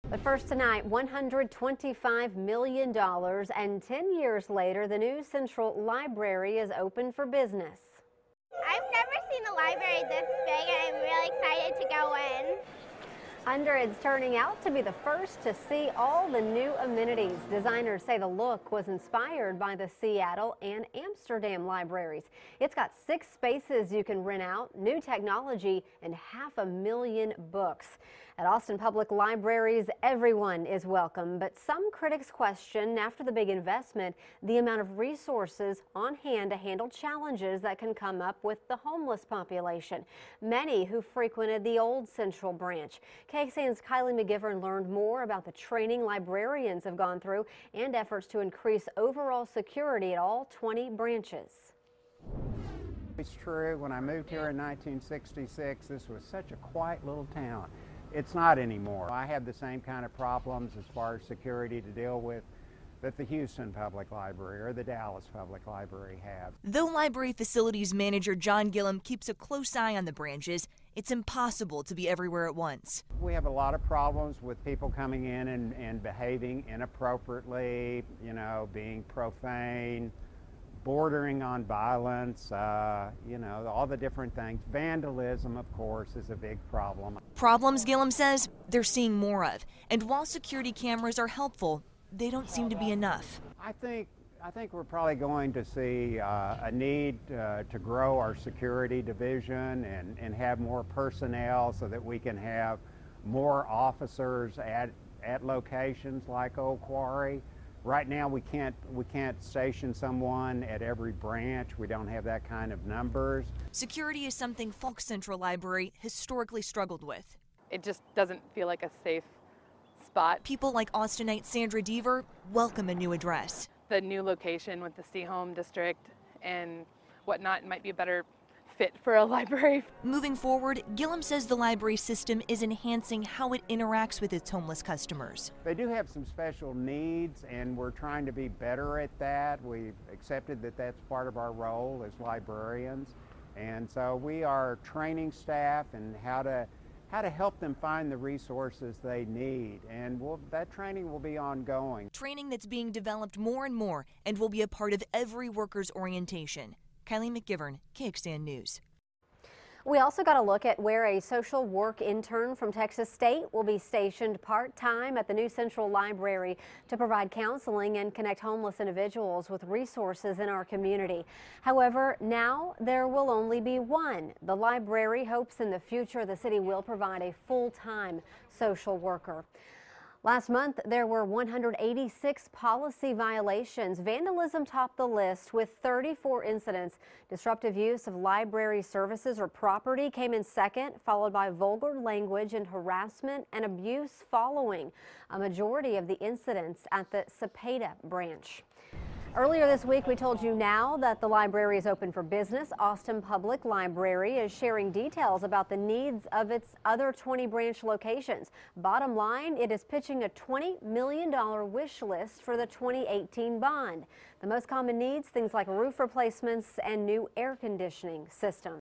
But first tonight, $125 million, and 10 years later, the new Central Library is open for business. I've never seen a library this big, and I'm really excited to go in. Hundreds turning out to be the first to see all the new amenities. Designers say the look was inspired by the Seattle and Amsterdam libraries. It's got 6 spaces you can rent out, new technology, and 500,000 books. At Austin Public Libraries, everyone is welcome, but some critics question, after the big investment, the amount of resources on hand to handle challenges that can come up with the homeless population. Many who frequented the old Central branch. KXAN's Kylie McGivern learned more about the training librarians have gone through and efforts to increase overall security at all 20 branches. It's true, when I moved here in 1966, this was such a quiet little town. It's not anymore. I have the same kind of problems as far as security to deal with that the Houston Public Library or the Dallas Public Library have. Though Library Facilities Manager John Gillum keeps a close eye on the branches, it's impossible to be everywhere at once. We have a lot of problems with people coming in and behaving inappropriately, being profane, bordering on violence, all the different things. Vandalism, of course, is a big problem. Problems, Gillum says, they're seeing more of. And while security cameras are helpful, they don't seem to be enough. I think we're probably going to see a need to grow our security division and have more personnel so that we can have more officers at locations like Old Quarry. Right now we can't station someone at every branch. We don't have that kind of numbers. Security is something Falk Central Library historically struggled with. It just doesn't feel like a safe spot. People like Austinite Sandra Deaver welcome a new address. The new location with the C Home district and whatnot might be a better fit for a library. Moving forward, Gillum says the library system is enhancing how it interacts with its homeless customers. They do have some special needs, and we're trying to be better at that. We've accepted that that's part of our role as librarians, and so we are training staff and how to help them find the resources they need, and that training will be ongoing. Training that's being developed more and more and will be a part of every worker's orientation. Kylie McGivern, KXAN News. We also got a look at where a social work intern from Texas State will be stationed part-time at the new Central Library to provide counseling and connect homeless individuals with resources in our community. However, now there will only be one. The library hopes in the future the city will provide a full-time social worker. Last month, there were 186 policy violations. Vandalism topped the list with 34 incidents. Disruptive use of library services or property came in second, followed by vulgar language and harassment and abuse following a majority of the incidents at the Cepeda branch. Earlier this week, we told you now that the library is open for business. Austin Public Library is sharing details about the needs of its other 20 branch locations. Bottom line, it is pitching a $20 million wish list for the 2018 bond. The most common needs, things like roof replacements and new air conditioning systems.